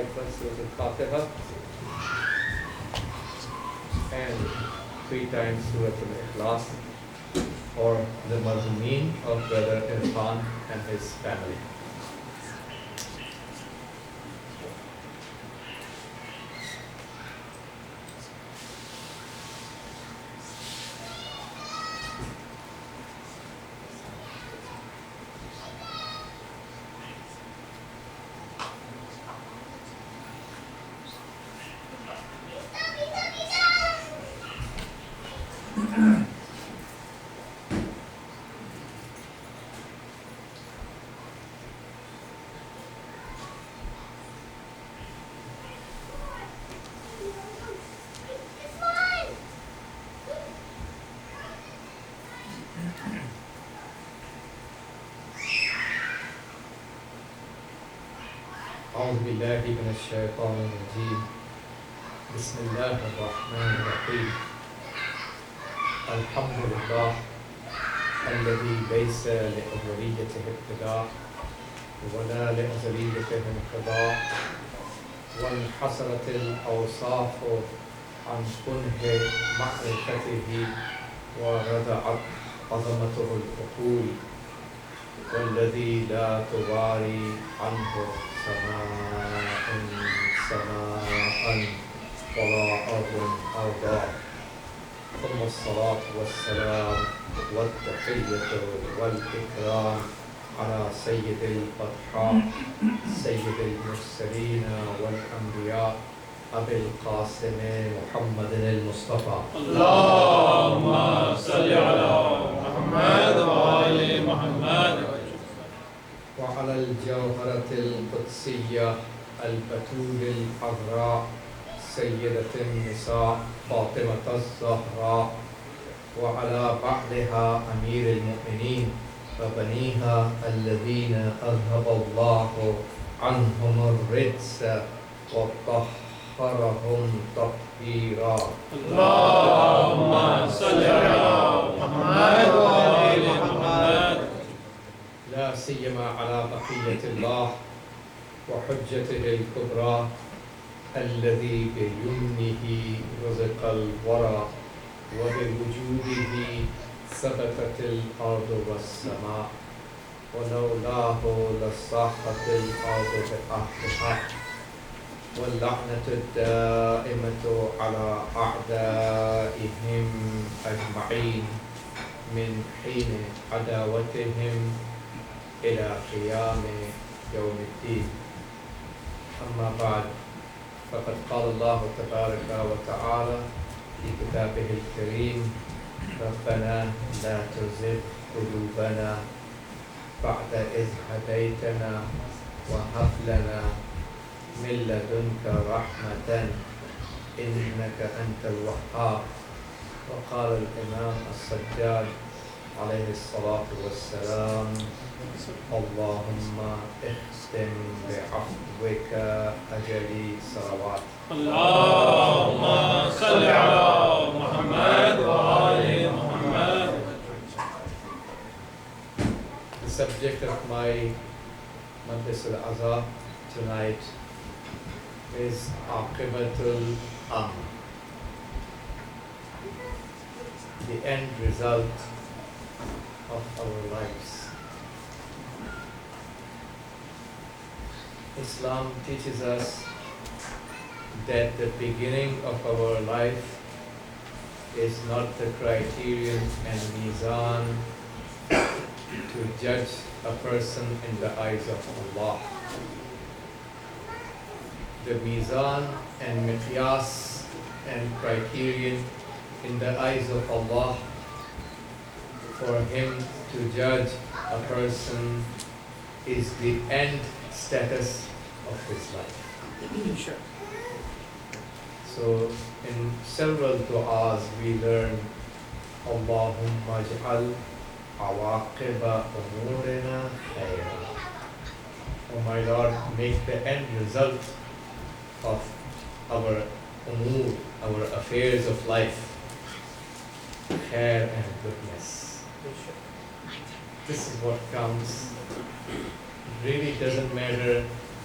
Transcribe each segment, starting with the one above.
recite first Surah Al-Fatiha and 3 times Surah Al-Ikhlas for the Mazmeen of Brother Irfan and his family. أعوذ بالله من الشيطان الرجيم بسم الله الرحمن الرحيم الحمد لله الذي ليس لأوليته ابتداء ولا لأزليته انقضاء وانحصرت الأوصاف عن كنه معرفته ورضعت عظمته العقول والذي لا تواري عنه سماء ولا أرض أرضا ثم الصلاة والسلام والتحية والإكرام على سيد الأضحى سيد المرسلين والأنبياء أبي القاسم محمد المصطفى اللهم صل على محمد وآل محمد وعلى الجوهرة القدسية البتول الحضراء سيدة النساء فاطمة الزهراء وعلى بعلها أمير المؤمنين وبنيها الذين أذهب الله عنهم الرجس وطهرهم تطهيرا اللهم صل على محمد وآل محمد لا سيما على بقية الله وحجته الكبرى الذي بيمنه رزق الورى وبوجوده ثبتت الأرض والسماء ولولاه لصاحت الأرض بأهلها واللعنة الدائمة على أعدائهم أجمعين من حين عداوتهم إلى قيام يوم الدين أما بعد فقد قال الله تبارك وتعالى في كتابه الكريم ربنا لا تزغ قلوبنا بعد إذ هديتنا وهب لنا من لدنك رحمة إنك أنت الوهاب وقال الإمام السجاد عليه الصلاة والسلام اللهم اختم بعفوك أجلي صلوات اللهم صل على محمد وآل محمد. The subject of my Majlis al-Azhar tonight is Aqibatul Amr, the end result of our lives. Islam teaches us that the beginning of our life is not the criterion and mizan to judge a person in the eyes of Allah. The mizan and miqyas and criterion in the eyes of Allah for Him to judge a person is the end status of his life. Sure. So in several du'as we learn Allahumma ij'al awaqiba umurina khayra. Oh my Lord, make the end result of our umur, our affairs of life, khair and goodness. This is what counts. It really doesn't matter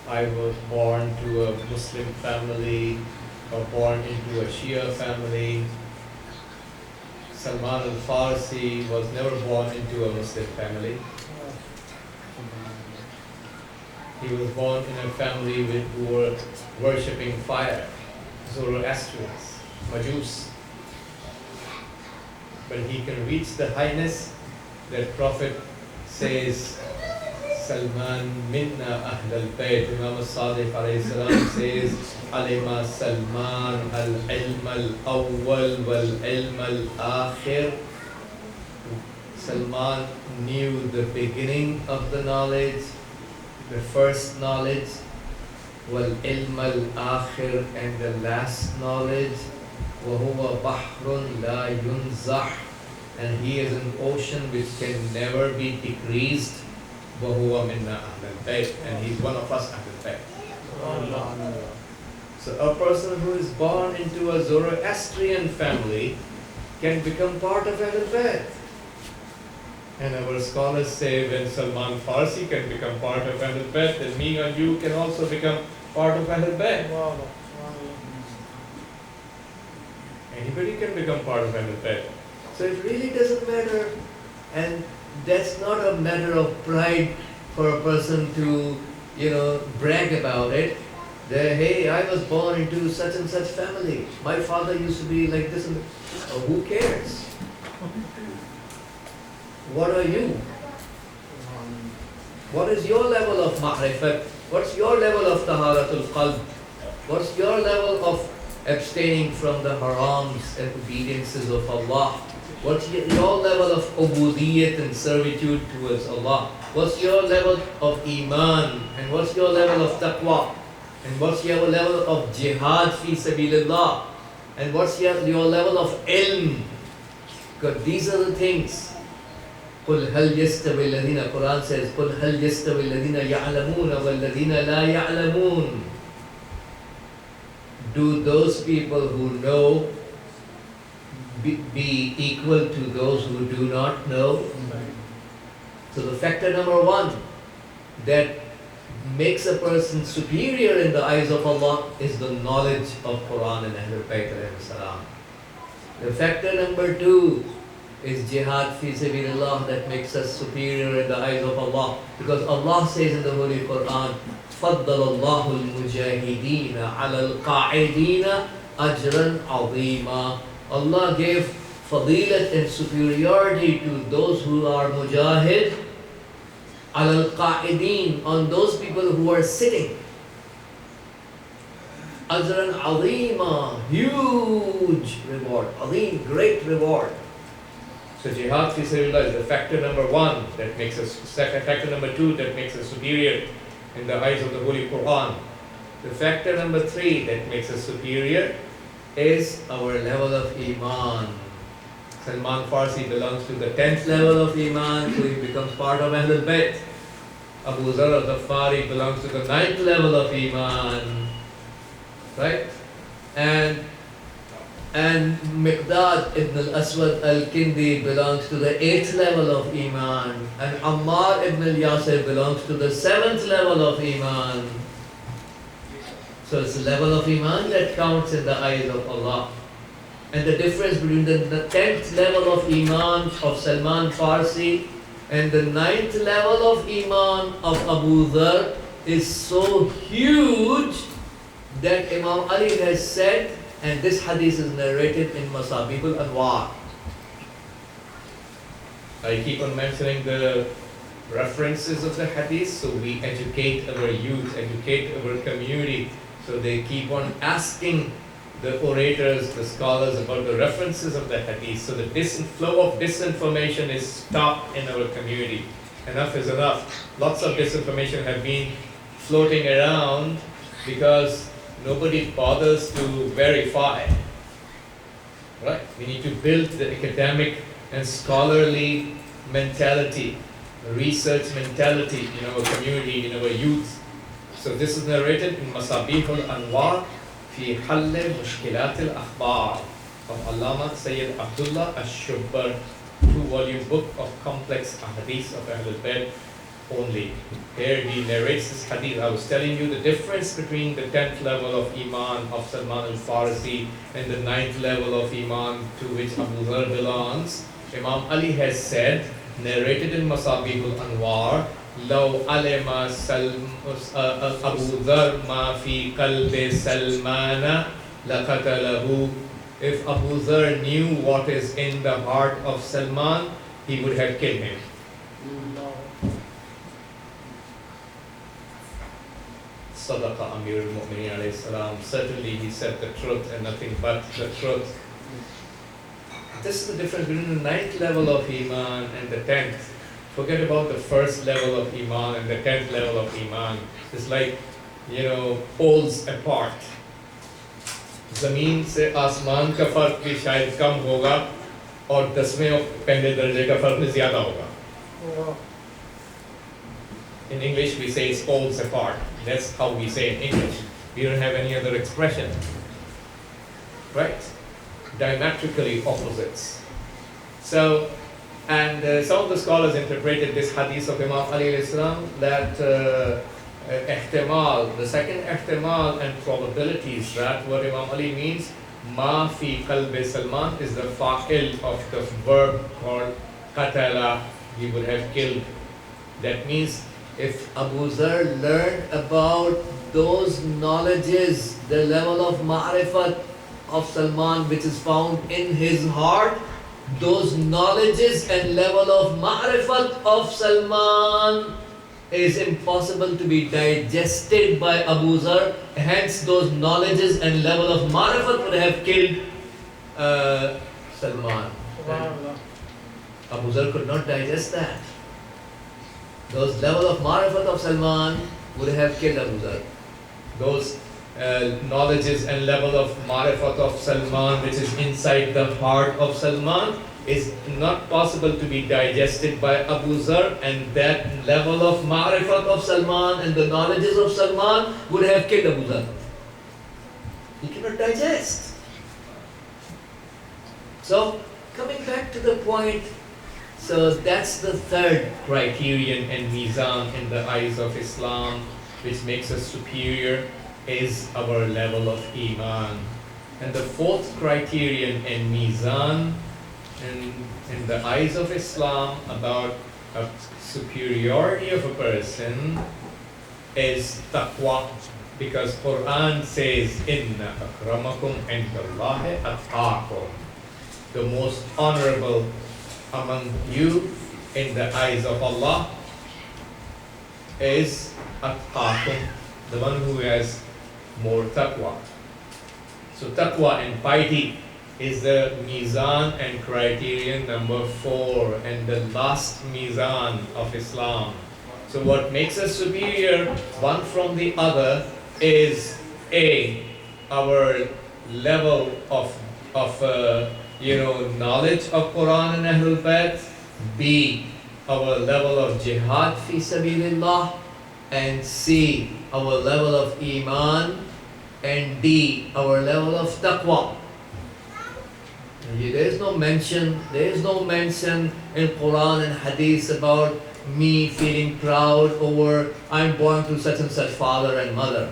I was born to a Muslim family or born into a Shia family. Salman al-Farsi was never born into a Muslim family. He was born in a family who were worshipping fire, Zoroastrians, Majus. But he can reach the highness that Prophet says, Salman minna ahl al-bayt. Imam al-Sadiq alayhi salam says, alima Salman al-ilm al-awwal wal-ilm al-akhir. Salman knew the beginning of the knowledge, the first knowledge, wal-ilm al-akhir, and the last knowledge. وَهُوَ بَحْرٌ لَا يُنْزَحْ, and he is an ocean which can never be decreased. وَهُوَ مِنَّا أَهْلَ الْبَيْتِ, and he's one of us Ahlul Bayt. So a person who is born into a Zoroastrian family can become part of Ahlul Bayt. And our scholars say when Salman Farsi can become part of Ahlul Bayt, then me and you can also become part of Ahlul Bayt. Anybody can become part of Ahlul Bayt. So it really doesn't matter, and that's not a matter of pride for a person to, brag about it. That, hey, I was born into such and such family. My father used to be like this and that. Oh, who cares? What are you? What is your level of ma'rifat? What's your level of taharatul qalb? What's your level of abstaining from the harams and obediences of Allah? What's your level of ubudiyyat and servitude towards Allah? What's your level of iman? And what's your level of taqwa? And what's your level of jihad fi sabilillah? And what's your level of ilm? Because these are the things. قُلْ هَلْ يَسْتَوِي الَّذِينَ, Quran says, قُلْ هَلْ يَسْتَوِي الَّذِينَ يَعْلَمُونَ وَالَّذِينَ لَا يَعْلَمُونَ. Do those people who know be equal to those who do not know? So the factor number one that makes a person superior in the eyes of Allah is the knowledge of Quran and Ahlul Bayt alayhi salam. The factor number two is jihad fi sabilillah that makes us superior in the eyes of Allah, because Allah says in the Holy Quran, فَضَّلَ اللَّهُ الْمُجَاهِدِينَ عَلَى الْقَاعِدِينَ أَجْرًا عَظِيمًا. Allah gave fadilat and superiority to those who are mujahid, عَلَى الْقَاعِدِينَ, on those people who are sitting. أَجْرًا عَظِيمًا, huge reward, عظيم, great reward. So jihad fi sabilillah is the factor number one that makes us, factor number two that makes us superior in the eyes of the Holy Quran. The factor number three that makes us superior is our level of iman. Salman Farsi belongs to the 10th level of iman, so he becomes part of Ahlul Bayt. Abu Zar al-Ghafari belongs to the 9th level of iman, right? And Miqdad ibn al-Aswad al-Kindi belongs to the 8th level of iman, and Ammar ibn al-Yasir belongs to the 7th level of iman. So it's the level of iman that counts in the eyes of Allah. And the difference between the 10th level of iman of Salman Farsi and the 9th level of iman of Abu Dhar is so huge that Imam Ali has said, and this hadith is narrated in Masabihul Anwar. I keep on mentioning the references of the hadith, so we educate our youth, educate our community, so they keep on asking the orators, the scholars about the references of the hadith, so that this flow of disinformation is stopped in our community. Enough is enough. Lots of disinformation have been floating around because nobody bothers to verify. Right? We need to build the academic and scholarly mentality, research mentality in our community, in our youth. So this is narrated in Masabihul Anwar fi Hall Mushkilat al-Akhbar of Allama Syed Abdullah al-Shubbar, 2-volume book of complex ahadith of Ahlul Bayt. only. Here he narrates this hadith. I was telling you the difference between the 10th level of Iman of Salman al-Farsi and the 9th level of Iman to which Abu Dhar belongs. Imam Ali has said, narrated in Masabih al-Anwar, لو علم أبو ذر ما في قلب سلمان لقتله. If Abu Dhar knew what is in the heart of Salman, he would have killed him. Sadaqa Amir al-Mu'mineen alayhi salam. Certainly he said the truth and nothing but the truth. This is the difference between the 9th level of Iman and the 10th. Forget about the first level of Iman and the 10th level of Iman. It's like, poles apart. ज़मीन से आसमान का फ़र्क भी शायद कम होगा और 10वें और पहले दर्जे का फ़र्क भी ज़्यादा होगा. In English we say it's poles apart. That's how we say in English. We don't have any other expression. Right? Diametrically opposites. So, and some of the scholars interpreted this hadith of Imam Ali alayhi salam that ihtimal, the second ihtimal and probabilities, that what Imam Ali means, ma fi qalbi Salman is the fa'il of the verb called qatala, he would have killed. That means if Abu Dhar learned about those knowledges, the level of ma'rifat of Salman which is found in his heart, those knowledges and level of ma'rifat of Salman is impossible to be digested by Abu Dhar. Hence those knowledges and level of ma'rifat would have killed Salman. Abu Dhar could not digest that. Those level of ma'rifat of Salman would have killed Abu Dhar. Those knowledges and level of ma'rifat of Salman which is inside the heart of Salman is not possible to be digested by Abu Dhar, and that level of ma'rifat of Salman and the knowledges of Salman would have killed Abu Dhar. He cannot digest. So, coming back to the point, so that's the third criterion and mizan in the eyes of Islam which makes us superior, is our level of Iman. And the fourth criterion and mizan in the eyes of Islam about a superiority of a person is taqwa, because Quran says, Inna akramakum indallahi atqakum. The most honorable among you in the eyes of Allah is atqakum, the one who has more taqwa. So taqwa and piety is the mizan and criterion number 4 and the last mizan of Islam. So what makes us superior one from the other is A, our level of knowledge of Quran and Ahlul Bayt, B, our level of jihad fi sabilillah, and C, our level of Iman, and D, our level of taqwa. There is no mention in Quran and Hadith about me feeling proud over I'm born to such and such father and mother.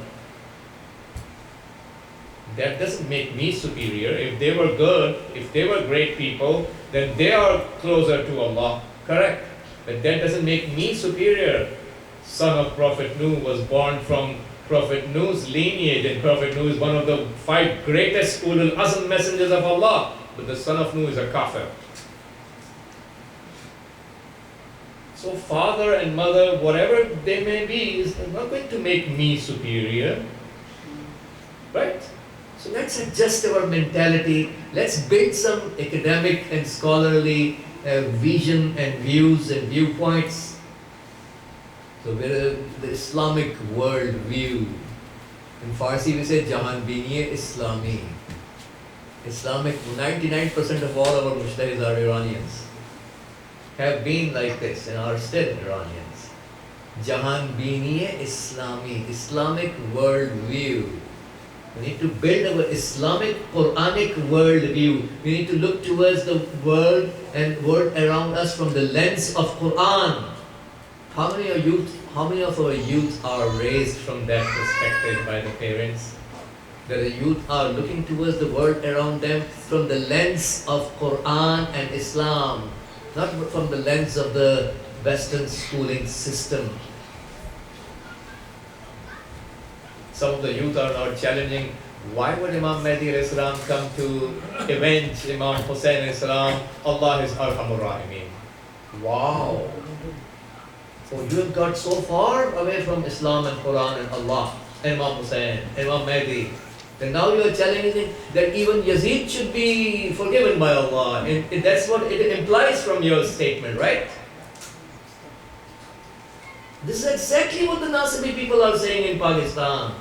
That doesn't make me superior. If they were good, if they were great people, then they are closer to Allah. Correct? But that doesn't make me superior. Son of Prophet Nuh was born from Prophet Nuh's lineage, and Prophet Nuh is one of the 5 greatest Ulul Azm messengers of Allah. But the son of Nuh is a kafir. So father and mother, whatever they may be, is not going to make me superior. Right? So let's adjust our mentality. Let's build some academic and scholarly vision and views and viewpoints. So the Islamic world view. In Farsi we say Jahan Biniye Islami. Islamic, 99% of all our Mujtahids are Iranians. Have been like this and are still Iranians. Jahan Biniye Islami, Islamic world view. We need to build our Islamic Quranic world view. We need to look towards the world and world around us from the lens of Quran. How many of our youth are raised from that perspective by the parents? That the youth are looking towards the world around them from the lens of Quran and Islam, not from the lens of the Western schooling system. Some of the youth are now challenging, why would Imam Mahdi Islam come to avenge Imam Hussein Islam? Allah is Arhamur Rahimeen. Wow! So you have got so far away from Islam and Quran and Allah, and Imam Hussein, Imam Mahdi. Then now you are challenging that even Yazid should be forgiven by Allah. That's what it implies from your statement, right? This is exactly what the Nasibi people are saying in Pakistan.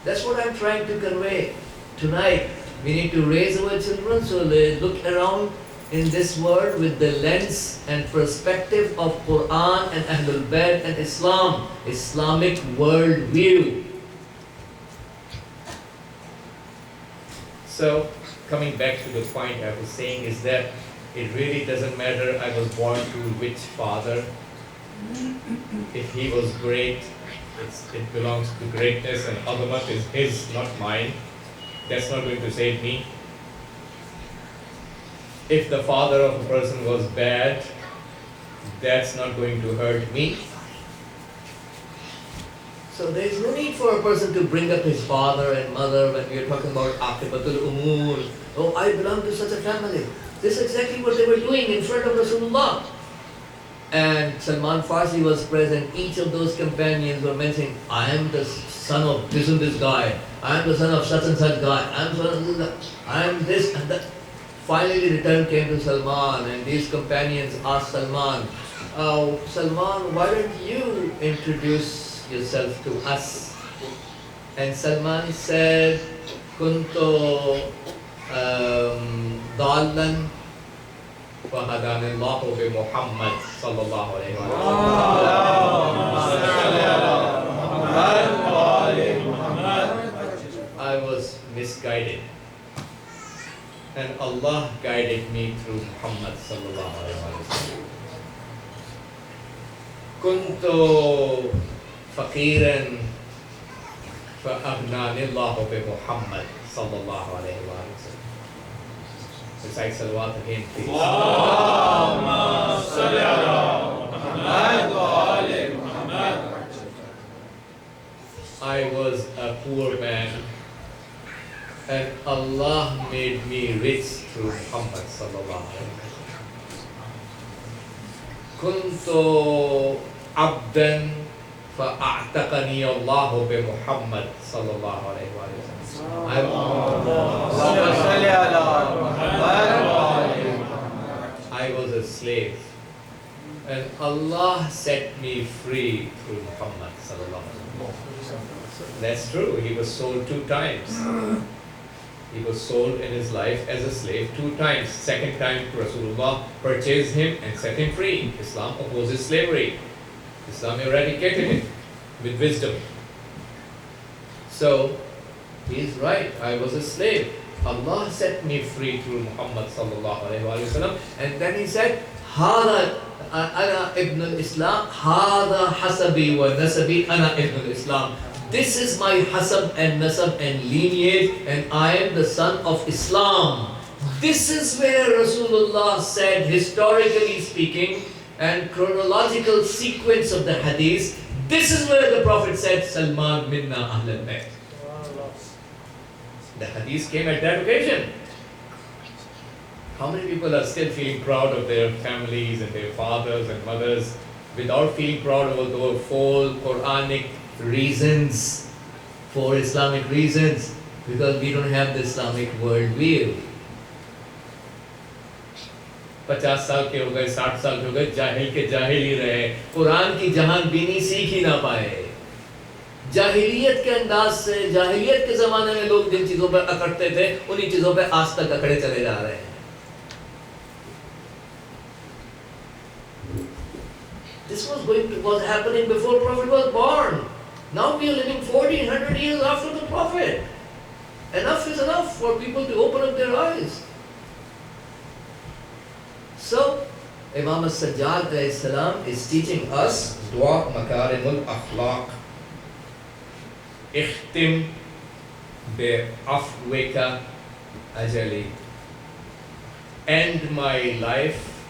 That's what I'm trying to convey tonight. We need to raise our children so they look around in this world with the lens and perspective of Quran and Ahlul Bayt and Islam, Islamic world view. So, coming back to the point I was saying is that it really doesn't matter I was born to which father. If he was great, it belongs to greatness, and azamat is his, not mine. That's not going to save me. If the father of a person was bad, that's not going to hurt me. So there is no need for a person to bring up his father and mother when we are talking about aqibatul umur. Oh, I belong to such a family. This is exactly what they were doing in front of Rasulullah. And Salman Farsi was present. Each of those companions were mentioning, I am the son of this and this guy. I am the son of such and such guy. I am son of this guy. I am this and that. Finally, the return came to Salman, and these companions asked Salman, oh, Salman, why don't you introduce yourself to us? And Salman said, Kunto Dalan Fahadani Allahu bi Muhammad sallallahu alayhi wa sallam. I was misguided. And Allah guided me through Muhammad sallallahu alayhi wa sallam. Kuntu faqiran fa'aghnani Allahu bi Muhammad sallallahu alayhi wa sallam. Recite salawat again, please. Allahumma salli ala Muhammad wa ali Muhammad. I was a poor man, and Allah made me rich through Muhammad sallallahu alayhi wa sallam. Kuntu abdan fa'a'taqani Allahu bi Muhammad sallallahu alayhi wa sallam. I was a slave, and Allah set me free through Muhammad sallallahu alayhi wa sallam. That's true. He was sold 2 times. He was sold in his life as a slave 2 times. Second time Rasulullah purchased him and set him free. Islam opposes slavery. Islam eradicated it with wisdom. So, he is right. I was a slave. Allah set me free through Muhammad sallallahu alayhi wa sallam. And then he said, Hada ana ibn al-Islam, Hada hasabi wa nasabi, ana ibn al-Islam. This is my hasab and nasab and lineage, and I am the son of Islam. This is where Rasulullah said, historically speaking, and chronological sequence of the hadith, this is where the Prophet said, Salman minna ahlul bayt. The hadith came at that occasion. How many people are still feeling proud of their families and their fathers and mothers without feeling proud of the full Quranic reasons, for Islamic reasons, because we don't have the Islamic worldview. 50 साल के हो गए, 60 साल के हो गए, जाहिल के जाहिल ही रहे, कुरान की जहान बीनी सीख ही ना पाए. जाहिलियत के अंदाज से, जाहिलियत के ज़माने में लोग जिन चीज़ों पर अकड़ते थे, उन्हीं चीज़ों पर आज तक अकड़े चले जा रहे हैं. This was happening before Prophet was born. Now we are living 1400 years after the Prophet. Enough is enough for people to open up their eyes. So, Imam al-Sajjad alayhi salam is teaching us dua makarimul akhlaq. اختم بعفوك أجلي. End my life,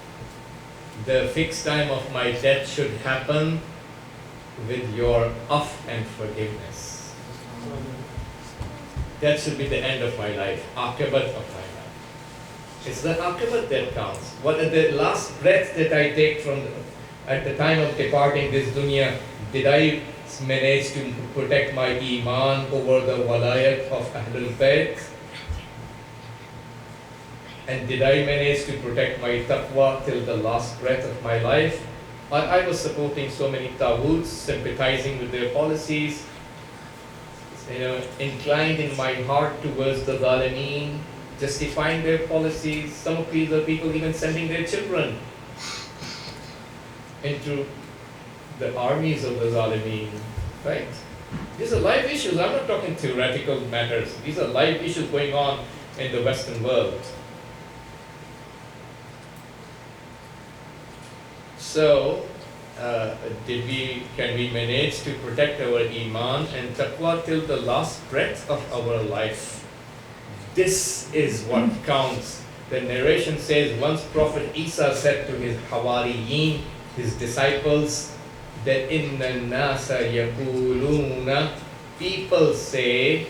the fixed time of my death should happen with your af and forgiveness. That should be the end of my life, akibat of my life. It's the akibat that counts. What are the last breath that I take from at the time of departing this dunya? Did I manage to protect my iman over the walayat of Ahlul Bayt? And did I manage to protect my taqwa till the last breath of my life? I was supporting so many tawuts, sympathizing with their policies, inclined in my heart towards the zalimeen, justifying their policies. Some of these are people even sending their children into the armies of the zalimeen, right? These are live issues. I'm not talking theoretical matters. These are live issues going on in the Western world. So, can we manage to protect our iman and taqwa till the last breath of our life? This is what counts. The narration says once Prophet Isa said to his Hawariyin, his disciples, that inna nasa yaquluna, people say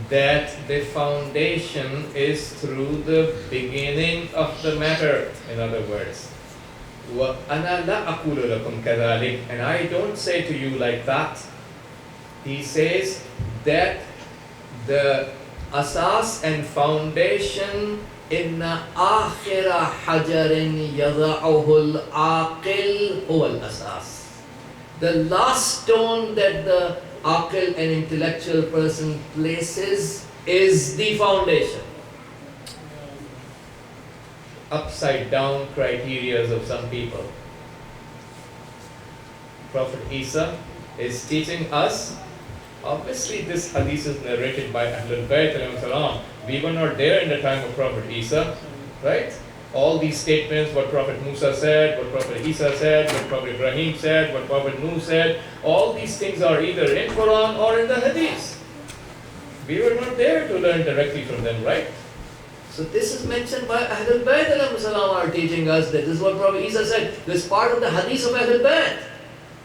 that the foundation is through the beginning of the matter. In other words, وَأَنَا لَا أَقُولُ لَكُمْ كَذَلِكَ, and I don't say to you like that. He says that the asas and foundation إِنَّ آخِرَ حَجَرٍ يَضَعُهُ الْعَاقِلُ هُوَ الْأَسَاسِ. The last stone that the aqil and intellectual person places is the foundation. Upside down criteria of some people. Prophet Isa is teaching us, obviously this hadith is narrated by Ahlul Bayt alayhi salam. We were not there in the time of Prophet Isa, right? All these statements, what Prophet Musa said, what Prophet Isa said, what Prophet Ibrahim said, what Prophet Nuh said, all these things are either in Quran or in the hadith. We were not there to learn directly from them, right? So this is mentioned by Ahlul Bayt are teaching us that this is what Prophet Isa said. This is part of the hadith of Ahlul Bayt.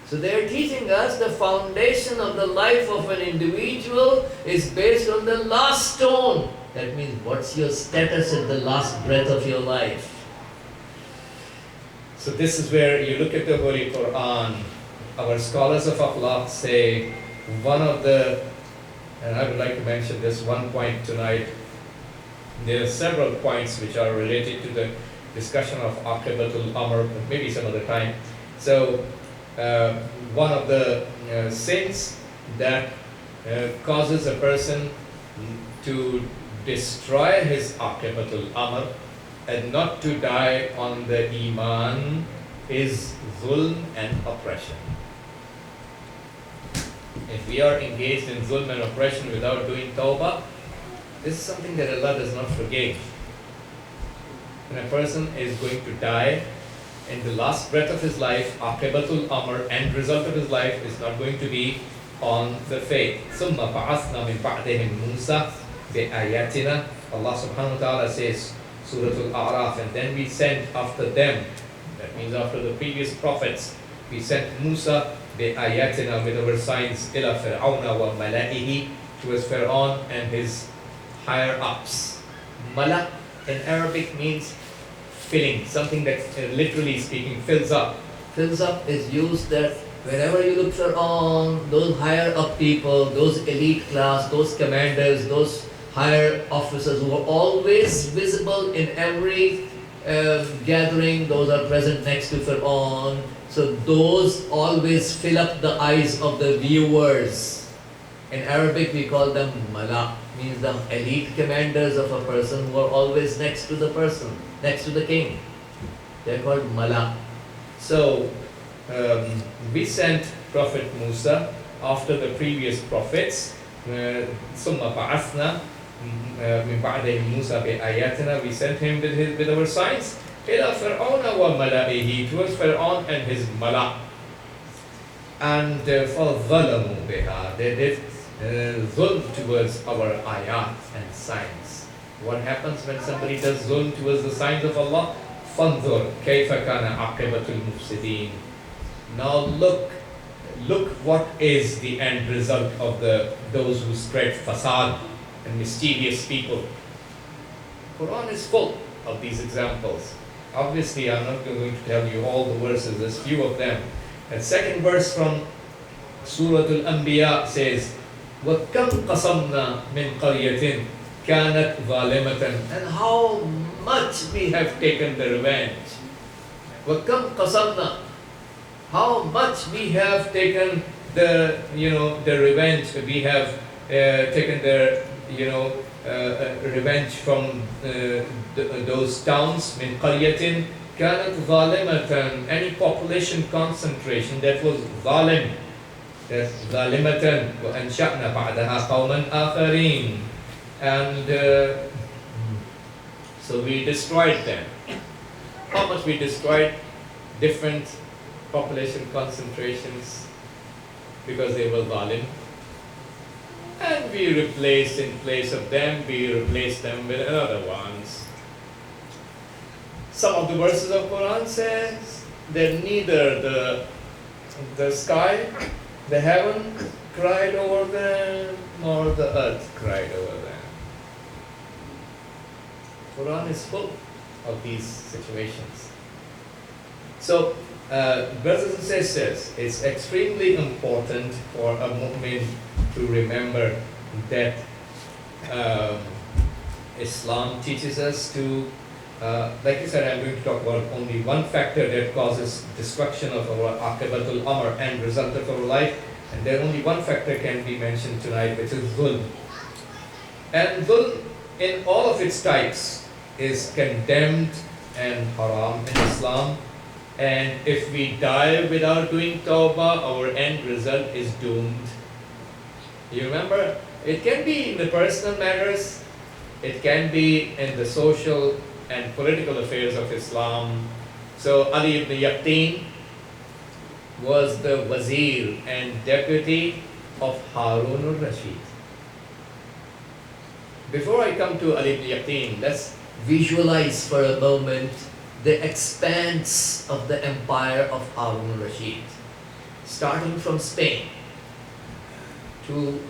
So they are teaching us the foundation of the life of an individual is based on the last stone. That means what's your status at the last breath of your life? So this is where you look at the Holy Quran. Our scholars of akhlaq say one of the, and I would like to mention this one point tonight. There are several points which are related to the discussion of aqibatul amr, maybe some other time. So one of the sins that causes a person to destroy his aqibatul amr and not to die on the iman is zulm and oppression. If we are engaged in zulm and oppression without doing tawbah, this is something that Allah does not forgive. When a person is going to die, in the last breath of his life, aqibatul amr, end result of his life is not going to be on the faith. ثُمَّ بَعَثْنَا مِنْ بَعْدِهِمْ مُوسَى بِآيَاتِنَا. Allah subhanahu wa ta'ala says, Surah Al-A'raf, and then we sent after them, that means after the previous prophets, we sent Musa بِآيَاتِنَا with our signs, إِلَى فِرْعَوْنَ وَمَلَئِهِ, towards Fir'aun and his higher ups. Mala in Arabic means filling, something that literally speaking fills up. Fills up is used that whenever you look for those higher up people, those elite class, those commanders, those higher officers who are always visible in every gathering, those are present next to Fir'aun. So those always fill up the eyes of the viewers. In Arabic we call them mala, means the elite commanders of a person who are always next to the person, next to the king. They are called mala. So we sent Prophet Musa after the previous prophets. ثُمَّ بَعَثْنَا مِنْ بَعْدِهِمْ مُوسَى بِآيَاتِنَا. We sent him with our signs. إلى فرعون وملئه, towards Fir'aun and his mala. And فَظَلَمُوا بِهَا, they did zulm towards our ayat and signs. What happens when somebody does zulm towards the signs of Allah? فَانظُرْ كَيْفَ كَانَ عَاقِبَةُ الْمُفْسِدِينَ. Now look what is the end result of those who spread fasad and mischievous people. Quran is full of these examples. Obviously, I'm not going to tell you all the verses, there's few of them. And second verse from Surah Al-Anbiya says, وَكَمْ قَصَمْنَا مِنْ قَرْيَةٍ كَانَتْ ظَالِمَةً. And how much we have taken the revenge. وَكَمْ قَصَمْنَا. How much we have taken the revenge. We have taken the revenge from those towns. من قرية كانت ظالمة. Any population concentration that was ظالم. That's ظالمة. وأنشأنا بعدها قوما آخرين. And so we destroyed them. How much we destroyed? Different population concentrations because they were zalim. And we replaced, in place of them, we replaced them with other ones. Some of the verses of Quran says that neither the sky, the heaven cried over them, nor the earth cried over them. Quran is full of these situations. So, brothers and sisters, it's extremely important for a mu'min to remember that Islam teaches us to, like I said, I'm going to talk about only one factor that causes destruction of our aqibatul amr, end result of our life, and then only one factor can be mentioned tonight, which is dhulm. And dhulm in all of its types is condemned and haram in Islam. And if we die without doing tawbah, our end result is doomed. You remember, it can be in the personal matters, it can be in the social and political affairs of Islam. So Ali ibn Yaqteen was the wazir and deputy of Harun al-Rashid. Before I come to Ali ibn Yaqteen, let's visualize for a moment the expanse of the empire of Harun al-Rashid, starting from Spain to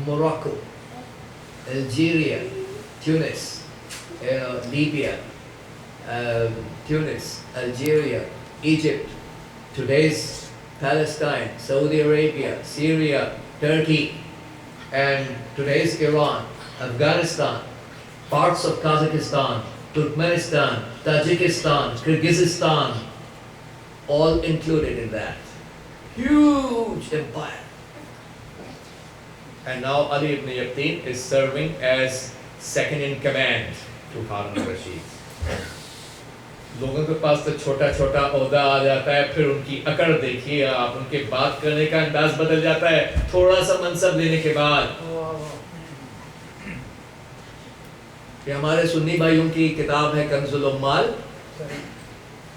Morocco, Algeria, Tunis, Libya, Tunis, Algeria, Egypt, today's Palestine, Saudi Arabia, Syria, Turkey, and today's Iran, Afghanistan, parts of Kazakhstan, Turkmenistan, Tajikistan, Kyrgyzstan, all included in that. Huge empire. And now Ali ibn Yaqteen is serving as second in command to Harun al-Rashid. लोगों के पास तो छोटा छोटा ओहदा आ जाता है, फिर उनकी अकड़ देखिए आप, उनके बात करने का अंदाज बदल जाता है थोड़ा सा मनसब लेने के बाद। ये हमारे सुन्नी भाइयों की किताब है कंजुल उम्माल,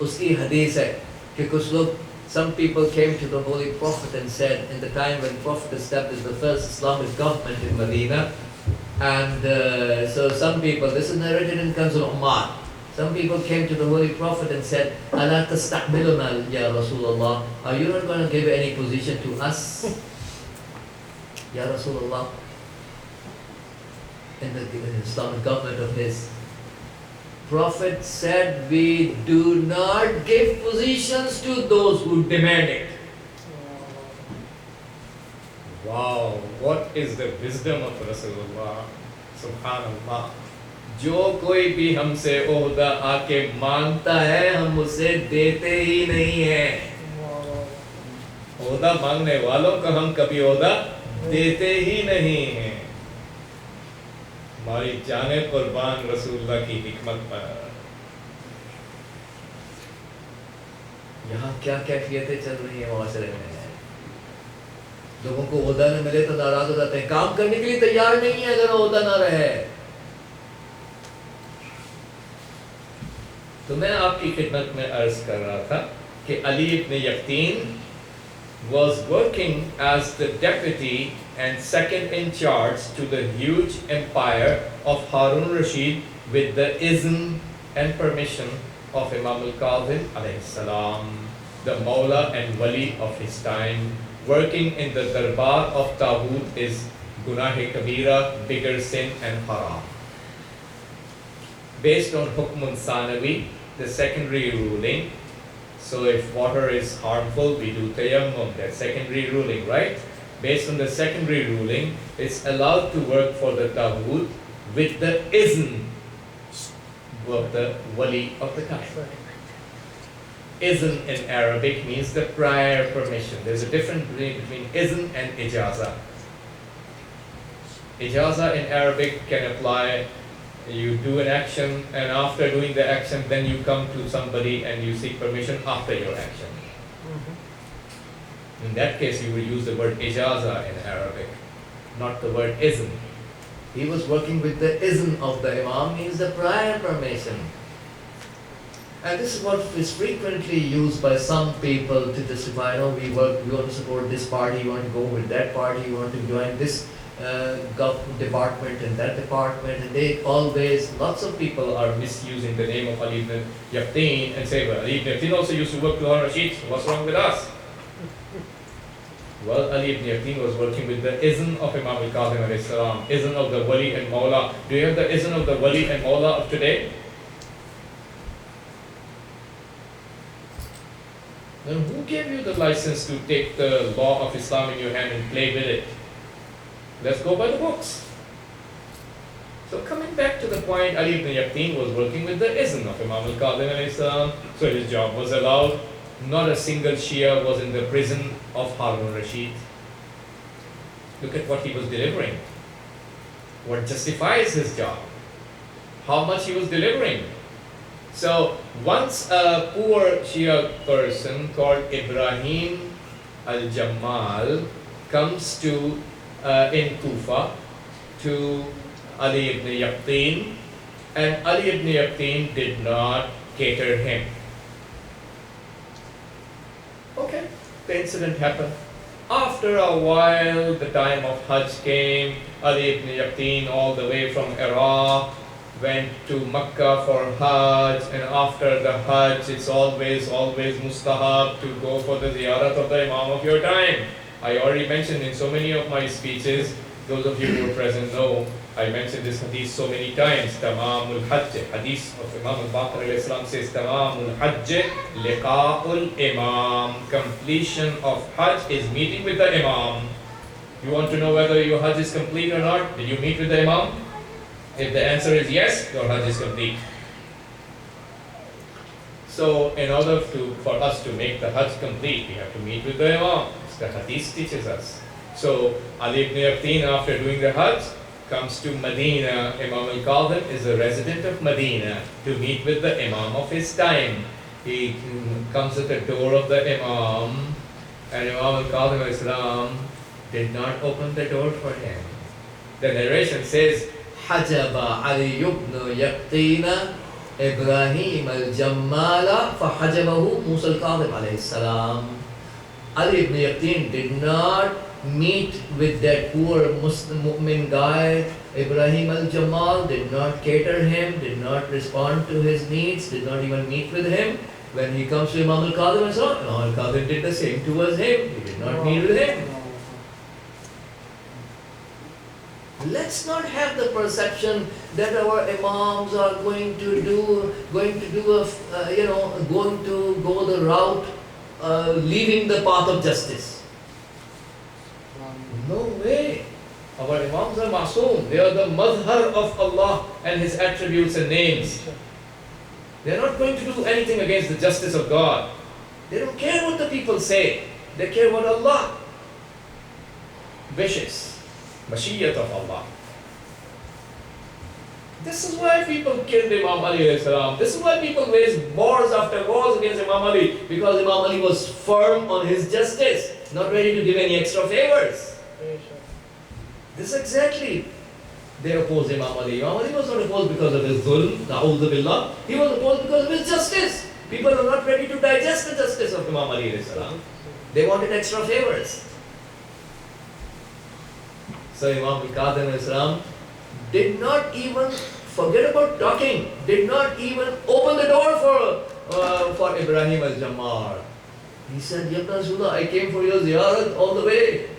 उसकी हदीस है कि कुछ लोग, some people came to the Holy Prophet and said, in the time when Prophet established the first Islamic government in Medina, and so some people, this is narrated in Kanzul Ummar, some people came to the Holy Prophet and said, Ala tasta'miluna ya Rasulullah, are you not going to give any position to us, ya Rasulullah, in the Islamic government of his? Prophet said, we do not give positions to those who demand it. Wow, what is the wisdom of Rasulullah? Subhanallah. जो कोई भी हमसे ओहदा आके मांगता है, हम उसे देते ही नहीं है। ओहदा मांगने वालों को हम कभी ओहदा देते ही नहीं हैं। हमारी जाने कुर्बान रसूलुल्लाह की हिकमत पर। यहाँ क्या कैफियतें चल रही हैं माशरे में? लोगों को ओहदा न मिले तो नाराज हो जाते हैं, काम करने के लिए तैयार नहीं है अगर ओहदा ना रहे। तो मैं आपकी खिदमत में अर्ज कर रहा था कि अली इब्न यकीन was working as the deputy and second in charge to the huge empire of Harun Rashid with the izn and permission of Imam al-Kadhim alayhi salam, the Mawla and Wali of his time. Working in the darbar of Taghut is Gunah-e-Kabira, bigger sin and haram. Based on Hukmun Sanawi, the secondary ruling. So if water is harmful, we do tayammum, that's secondary ruling, right? Based on the secondary ruling, it's allowed to work for the Taghut with the izn of the Wali of the time. Izn in Arabic means the prior permission. There's a difference between izn and ijaza. Ijaza in Arabic can apply. You do an action, and after doing the action, then you come to somebody and you seek permission after your action. In that case, you will use the word ijaza in Arabic, not the word izn. He was working with the izn of the imam, means the prior permission. And this is what is frequently used by some people to justify, we want to support this party, you want to go with that party, you want to join this department and that department, and they always, lots of people are misusing the name of Ali ibn Yaqteen and say, well, Ali ibn Yaqteen also used to work with Harun Rashid, so what's wrong with us? Well, Ali ibn Yaqteen was working with the izn of Imam al-Kadhim alayhi salam, izn of the Wali and Mawla. Do you have the izn of the Wali and Mawla of today? Then who gave you the license to take the law of Islam in your hand and play with it? Let's go by the books. So coming back to the point, Ali ibn Yaqteen was working with the izn of Imam al-Kadhim alayhi salam, so his job was allowed. Not a single Shia was in the prison of Harun Rashid. Look at what he was delivering. What justifies his job? How much he was delivering. So once a poor Shia person called Ibrahim al-Jammal comes to in Kufa to Ali ibn Yaqteen, and Ali ibn Yaqteen did not cater him. Okay, the incident happened. After a while, the time of Hajj came. Ali ibn Yaqteen, all the way from Iraq, went to Makkah for Hajj, and after the Hajj, it's always mustahab to go for the ziyarat of the Imam of your time. I already mentioned in so many of my speeches, those of you who were present know, I mentioned this hadith so many times, Tamamul Hajj, hadith of Imam al-Baqir alayhi salam says, Tamamul Hajj liqa'ul imam, completion of Hajj is meeting with the Imam. You want to know whether your Hajj is complete or not? Did you meet with the Imam? If the answer is yes, your Hajj is complete. So in order for us to make the Hajj complete, we have to meet with the Imam. The hadith teaches us. So Ali ibn Yaqteen, after doing the Hajj, comes to Medina. Imam al-Kadhim is a resident of Medina to meet with the Imam of his time. He comes at the door of the Imam, and Imam al-Kadhim al-Islam did not open the door for him. The narration says, Hajaba Ali ibn Yaqteen Ibrahim al-Jammala fahajabahu Musa al-Kadhim alayhi salam. Ali ibn Yaqteen did not meet with that poor Muslim mu'min guy. Ibrahim al-Jamal did not cater him, did not respond to his needs, did not even meet with him. When he comes to Imam al-Kadhim, Imam al-Kadhim did the same towards him. He did not meet with him. Let's not have the perception that our imams are going to go the route leaving the path of justice. No way. Our imams are masoom. They are the mazhar of Allah and His attributes and names. They are not going to do anything against the justice of God. They don't care what the people say. They care what Allah wishes. Mashiyyat of Allah. This is why people killed Imam Ali alayhi salam. This is why people waged wars after wars against Imam Ali, because Imam Ali was firm on his justice, not ready to give any extra favors. This exactly. they opposed Imam Ali. Imam Ali was not opposed because of his zulm, na'udhu billah. He was opposed because of his justice. People were not ready to digest the justice of Imam Ali alayhi salam. They wanted extra favors. So Imam al-Qadim alayhi salam did not even forget about talking, did not even open the door for Ibrahim al-Jammar. He said, Ya Rasulullah, I came for your ziyarat all the way.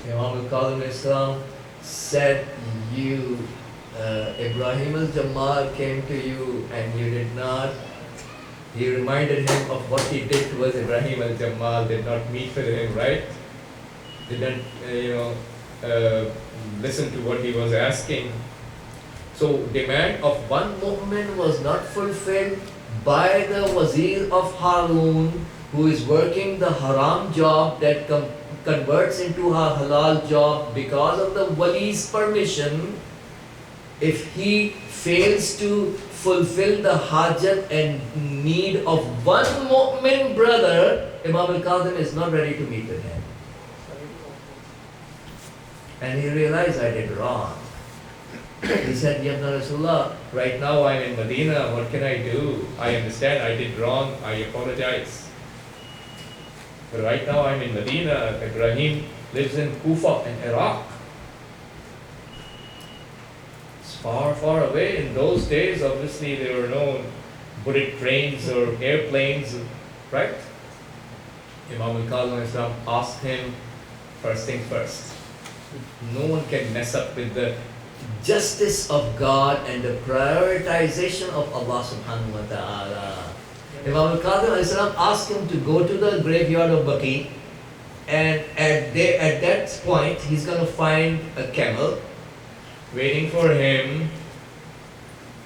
Imam al-Qadim alayhi salam said, Ibrahim al-Jammar came to you and you did not. He reminded him of what he did towards Ibrahim al-Jammar, did not meet with him, right? Didn't, listen to what he was asking. So demand of one mu'min was not fulfilled by the wazir of Harun, who is working the haram job that converts into a halal job because of the wali's permission. If he fails to fulfill the hajat and need of one mu'min brother, Imam al-Qadim is not ready to meet with him. And he realized, I did wrong. He said, Ya Rasulullah, right now I'm in Medina, what can I do? I understand I did wrong, I apologize. But right now I'm in Medina, Ibrahim lives in Kufa in Iraq. It's far, far away. In those days, obviously there were no bullet trains or airplanes, right? Imam al-Qadim asked him, first thing first. No one can mess up with the justice of God and the prioritization of Allah subhanahu wa ta'ala. Imam al-Qadim asked him to go to the graveyard of Baqi, and at that point he's going to find a camel waiting for him,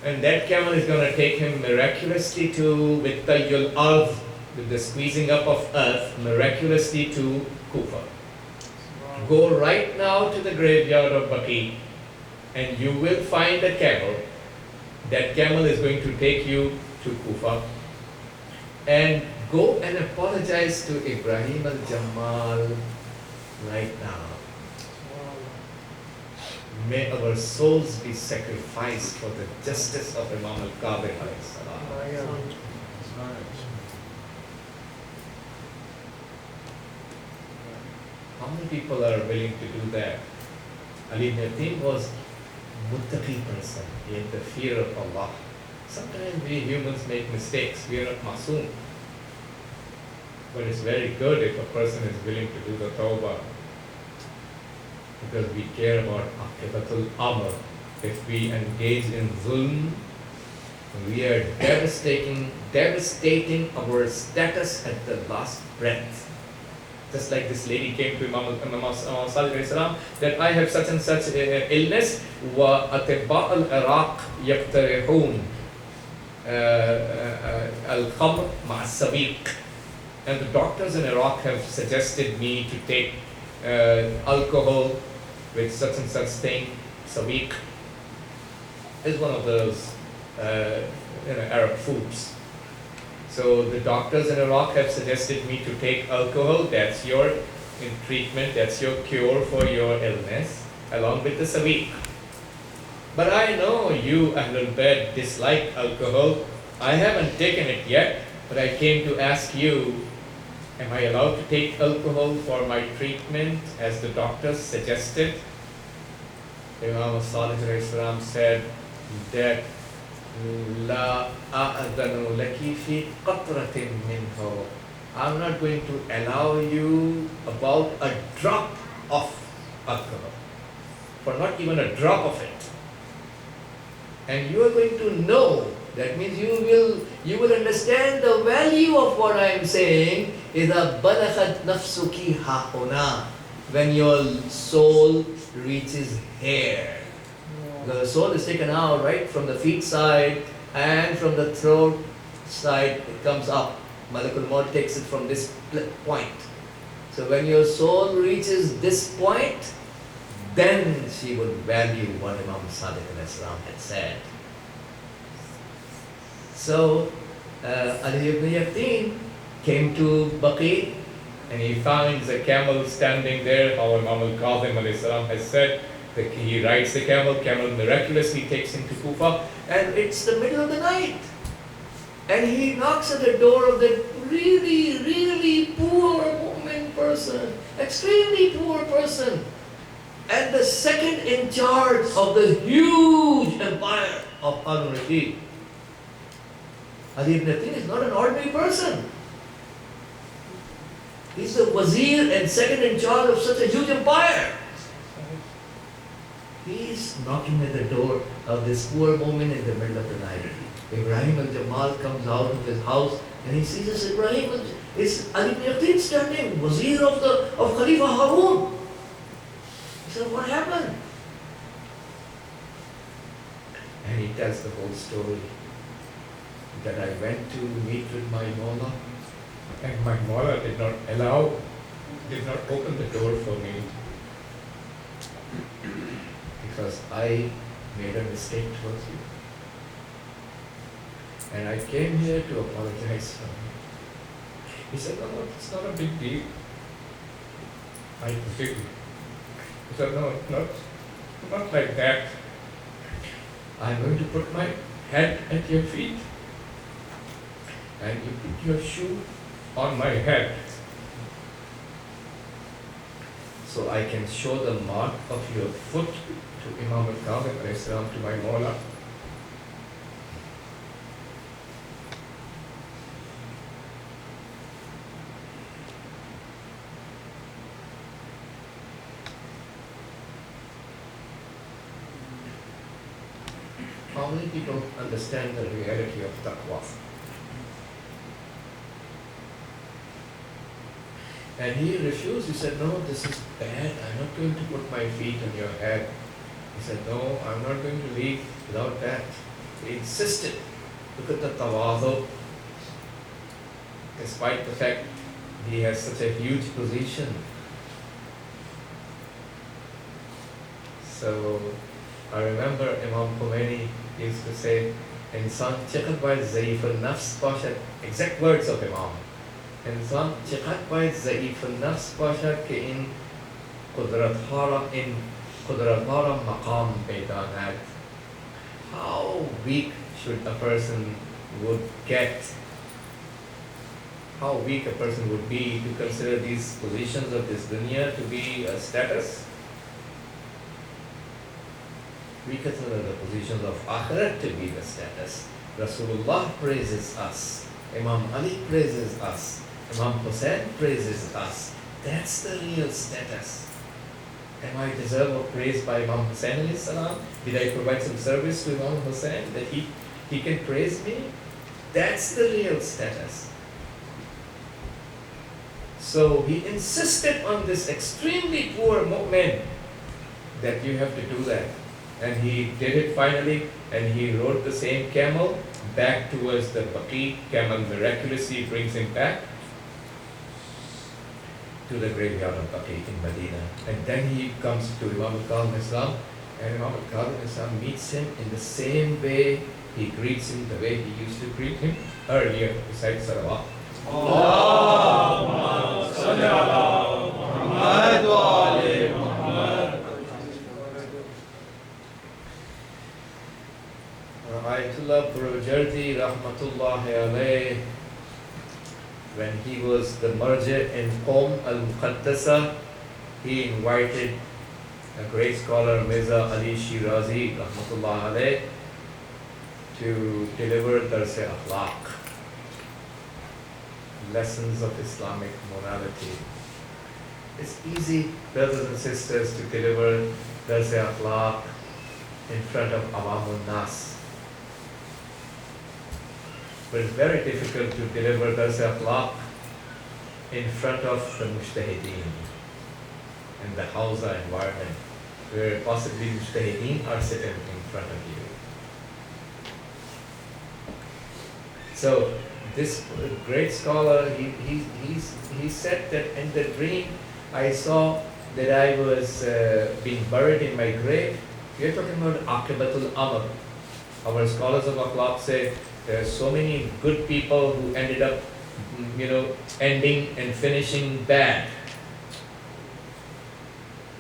and that camel is going to take him miraculously with tayyul ard, with the squeezing up of earth, miraculously to Kufa. Go right now to the graveyard of Baqi and you will find a camel. That camel is going to take you to Kufa. And go and apologize to Ibrahim al-Jamal right now. May our souls be sacrificed for the justice of Imam al-Qadim alayhi salam. How many people are willing to do that? Ali ibn Yatim was muttaqi person. He had the fear of Allah. Sometimes we humans make mistakes. We are not masoom. But it's very good if a person is willing to do the tawbah. Because we care about aqibatul amr. If we engage in zulm, we are devastating our status at the last breath. Just like this lady came to Imam Sadiq that I have such and such illness, wa atibba al-Iraq yaqtarihun al-khamr ma'a-sabiq. And the doctors in Iraq have suggested me to take alcohol with such and such thing. Sabiq is one of those Arab foods. So the doctors in Iraq have suggested me to take alcohol. That's your treatment, that's your cure for your illness, along with the sabiq. But I know you, Ahlul Bayt, dislike alcohol. I haven't taken it yet, but I came to ask you, am I allowed to take alcohol for my treatment as the doctors suggested? Imam Salih said that La a'adhanu laki fi qatratin minhu. I'm not going to allow you about a drop of alcohol, for not even a drop of it. And you are going to know, that means you will understand the value of what I am saying. إِذَا بَلَغَتْ نَفْسُكِ هَاهُنَا, when your soul reaches here. The soul is taken out, right, from the feet side and from the throat side, it comes up. Malakul Maut takes it from this point. So when your soul reaches this point, then she would value what Imam Sadiq had said. So Ali ibn Yatim came to Baqi and he finds a camel standing there, how Imam al-Qadim has said, He rides the camel, camel miraculously takes him to Kufa, and it's the middle of the night. And he knocks at the door of that really, really poor woman person, extremely poor person, and the second in charge of the huge empire of Harun Rashid. Ali ibn Atin is not an ordinary person. He's the wazir and second in charge of such a huge empire. He's knocking at the door of this poor woman in the middle of the night. Ibrahim al-Jamal comes out of his house and he sees this Ibrahim. It's Ali ibn Atin standing, wazir of Khalifa Harun. He said, what happened? And he tells the whole story. That I went to meet with my Mawla, and my Mawla did not open the door for me because I made a mistake towards you. And I came here to apologize for you. He said, no, it's not a big deal. I forgive you. He said, no, not like that. I'm going to put my head at your feet. And you put your shoe on my head so I can show the mark of your foot to Imam al-Kazim to my Mawla. How many people understand the reality of taqwa? And he refused. He said, no, this is bad. I'm not going to put my feet on your head. He said, no, I'm not going to leave without that. He insisted. Look at the tawadhu. Despite the fact he has such a huge position. So, I remember Imam Khomeini used to say, "Insan chiqat by zaif al-nafs bashad." Exact words of Imam. इंसान चिकट पाए ज़ईफ़ नफ्स बाशा कि इन कुदरत हारा मकाम पैदा है. How weak should a person would get? How weak a person would be to consider these positions of this dunya to be a status? We consider the positions of akhirat to be the status. Rasulullah praises us. Imam Ali praises us. Imam Hussain praises us. That's the real status. Am I deserve of praise by Imam Hussain alayhi salam? Did I provide some service to Imam Hussain that he can praise me? That's the real status. So he insisted on this extremely poor mu'min that you have to do that. And he did it finally, and he rode the same camel back towards the Baqi. Camel miraculously brings him back to the graveyard of Baqi in Medina. And then he comes to Imam al-Kazim Islam, and Imam al-Kazim Islam meets him in the same way he greets him, the way he used to greet him earlier, besides Salawat. Allahumma salli ala Muhammad wa ali Muhammad. Ayatullah Burjardi Rahmatullahi alayh, when he was the marja in Qom al-Muqaddasa, he invited a great scholar Mirza Ali Shirazi Rahmatullahi alayh to deliver Dars Akhlaq, lessons of Islamic morality. It's easy, brothers and sisters, to deliver Dars Akhlaq in front of Awamun Nas. But it's very difficult to deliver Dars Akhlaq in front of the Mujtahideen in the Hausa environment, where possibly Mujtahideen are sitting in front of you. So this great scholar, he said that in the dream I saw that I was being buried in my grave. We are talking about Aqibatul Amr. Our scholars of Akhlaq say there are so many good people who ended up, ending and finishing bad.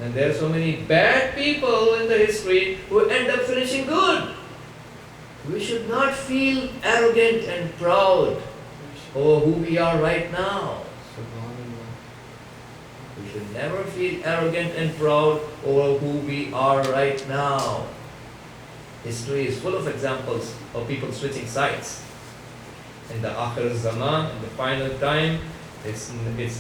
And there are so many bad people in the history who end up finishing good. We should not feel arrogant and proud over who we are right now. We should never feel arrogant and proud over who we are right now. History is full of examples of people switching sides. In the Akhir Zaman, in the final time, it's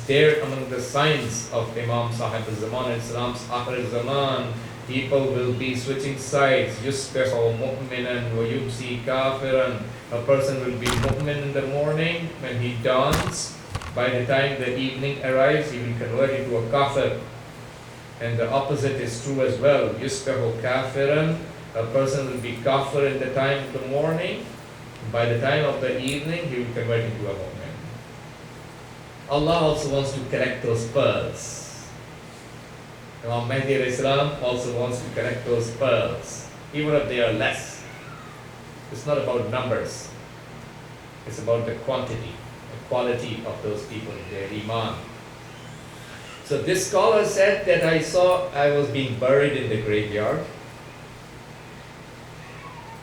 there among the signs of Imam Sahib al-Zaman and Islam's Akhir Zaman. People will be switching sides. Yusbihu mu'minan wa yumsi kafiran. A person will be mu'min in the morning when he dawns. By the time the evening arrives, he will convert into a kafir. And the opposite is true as well. Yusbihu kafiran. A person will be kafir in the time of the morning. By the time of the evening, he will convert into a mu'min. Allah also wants to collect those pearls. Imam Mahdi al-Islam also wants to collect those pearls, even if they are less. It's not about numbers. It's about the quantity, the quality of those people, their iman. So this scholar said that I was being buried in the graveyard.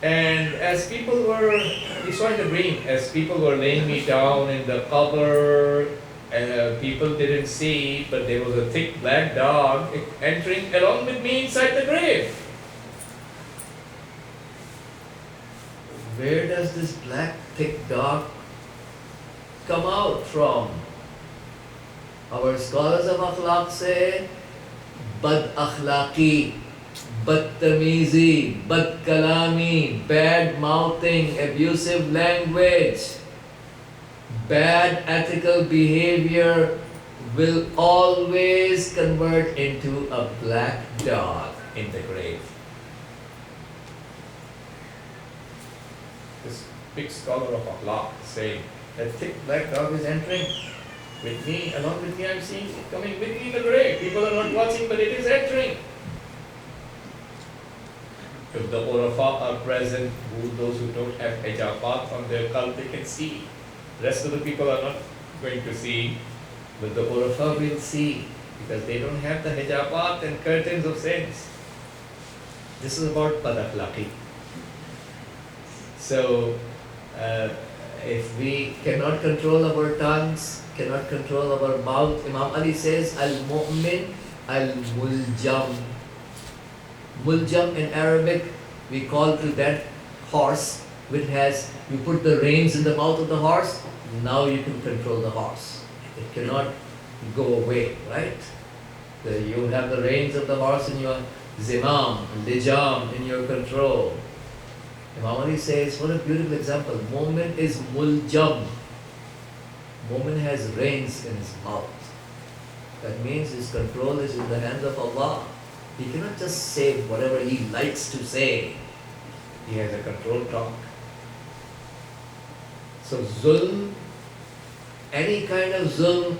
And as people were, he saw in the dream, as people were laying me down in the qabr, and people didn't see, but there was a thick black dog entering along with me inside the grave. Where does this black thick dog come out from? Our scholars of akhlaq say, bad akhlaqi, badtamizi, bad kalami, bad mouthing, abusive language, bad ethical behavior will always convert into a black dog in the grave. This big scholar of akhlaq saying, that thick black dog is entering with me, along with me I'm seeing it coming with me in the grave. People are not watching, but it is entering. If the urafa are present, those who don't have hijabat on their qalb, they can see. The rest of the people are not going to see, but the urafa will see, because they don't have the hijabat and curtains of sins. This is about bad akhlaqi. So, if we cannot control our tongues, cannot control our mouth, Imam Ali says, al-mu'min al-muljam. Muljam in Arabic, we call to that horse which has, you put the reins in the mouth of the horse, now you can control the horse. It cannot go away, right? You have the reins of the horse in your zimam, lijam, in your control. Imam Ali says, what a beautiful example. Mu'min is muljam. Mu'min has reins in his mouth. That means his control is in the hands of Allah. He cannot just say whatever he likes to say. He has a controlled talk. So zulm, any kind of zulm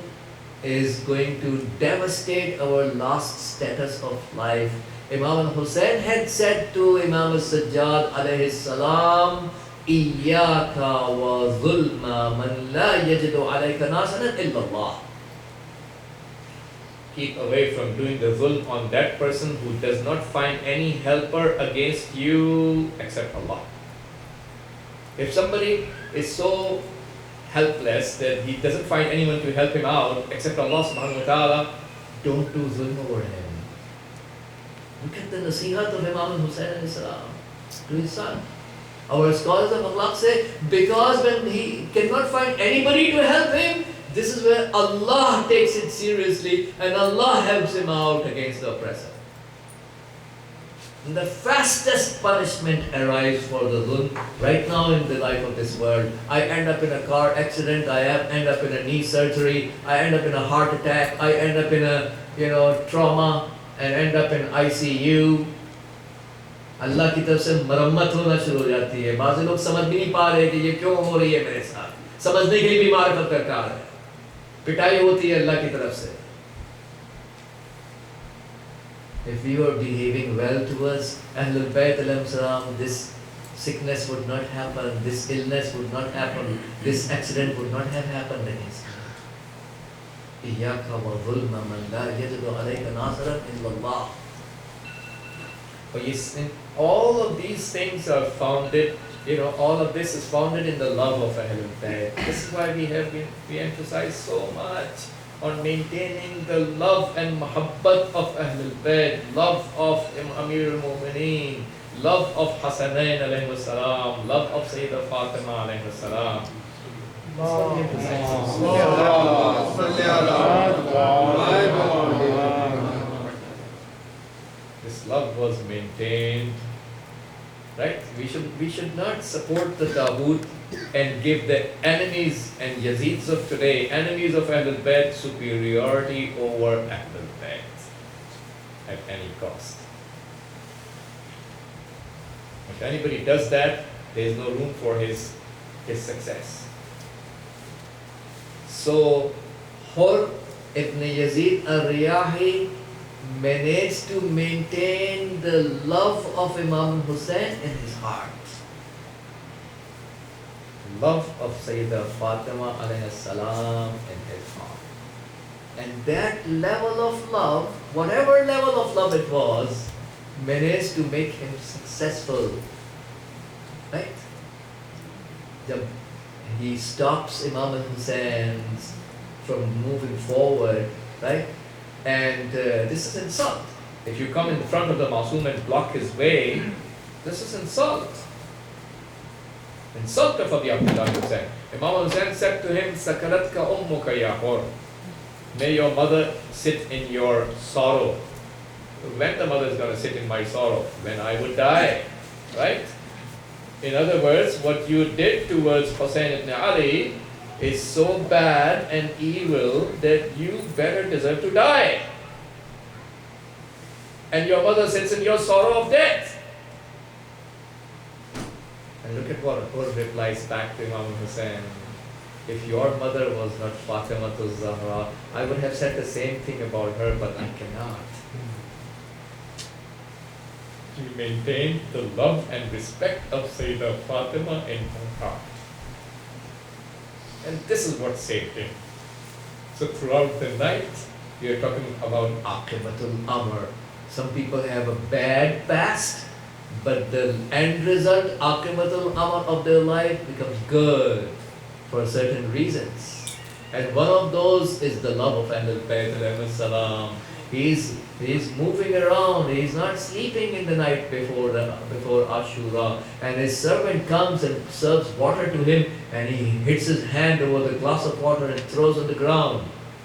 is going to devastate our last status of life. Imam al-Hussein had said to Imam al-Sajjad alayhi salam, Iyaka wa zulma man la yajidu alayka nasanan illa Allah. Keep away from doing the zulm on that person who does not find any helper against you except Allah. If somebody is so helpless that he doesn't find anyone to help him out except Allah subhanahu wa ta'ala, don't do zulm over him. Look at the nasihat of Imam al-Hussein alayhi salam to his son. Our scholars of akhlaq say, because when he cannot find anybody to help him, this is where Allah takes it seriously and Allah helps him out against the oppressor. And the fastest punishment arrives for the zulm right now in the life of this world. I end up in a car accident, I end up in a knee surgery, I end up in a heart attack, I end up in a trauma and end up in ICU. अल्लाह की तरफ से मरम्मत होना शुरू हो जाती है. बाज़ लोग समझ भी नहीं पा रहे कि ये क्यों हो रही है मेरे साथ. समझने के लिए भी मार्फत दरकार है. पिटाई होती है अल्लाह की तरफ से. If we were behaving well towards Ahlul Bayt alayhim salam, this sickness would not happen, this illness would not happen, this accident would not have happened against him. إياك وظلم من لا يجد عليك ناصرا إلا الله. But yes, all of these things are founded, all of this is founded in the love of Ahlul Bayt. This is why we emphasize so much on maintaining the love and muhabbat of Ahlul Bayt, love of Amir al-Mu'mineen, love of Hasanain alayhi salam, love of Sayyidah Fatima alayhi salam. That's what we emphasize. This love was maintained, right? We should not support the Taghut and give the enemies and Yazids of today, enemies of Ahlul Bayt, superiority over Ahlul Bayt at any cost. If anybody does that, there is no room for his success. So, Hur ibn Yazid al-Riyahi managed to maintain the love of Imam Hussein in his heart. Love of Sayyidah Fatima alayhi salam in his heart. And that level of love, whatever level of love it was, managed to make him successful. Right? He stops Imam Hussein from moving forward, right? And this is insult. If you come in front of the Masoom and block his way, this is insult. Insult of Abi Abdullah Hussain. Imam Hussain said to him, Sakaratka ummuka ya Hur. May your mother sit in your sorrow. When the mother is going to sit in my sorrow? When I would die, right? In other words, what you did towards Hussein ibn Ali is so bad and evil that you better deserve to die. And your mother sits in your sorrow of death. And look at what Hur replies back to Imam Hussein. If your mother was not Fatima to Zahra, I would have said the same thing about her, but I cannot. She maintained the love and respect of Sayyidah Fatima in her heart. And this is what saved him. So throughout the night, we are talking about Aqibatul Amr. Some people have a bad past, but the end result, Aqibatul Amr of their life becomes good for certain reasons. And one of those is the love of Ahlul Bayt alayhi salam. He's moving around, he's not sleeping in the night before Ashura, and his servant comes and serves water to him, and he hits his hand over the glass of water and throws on the ground.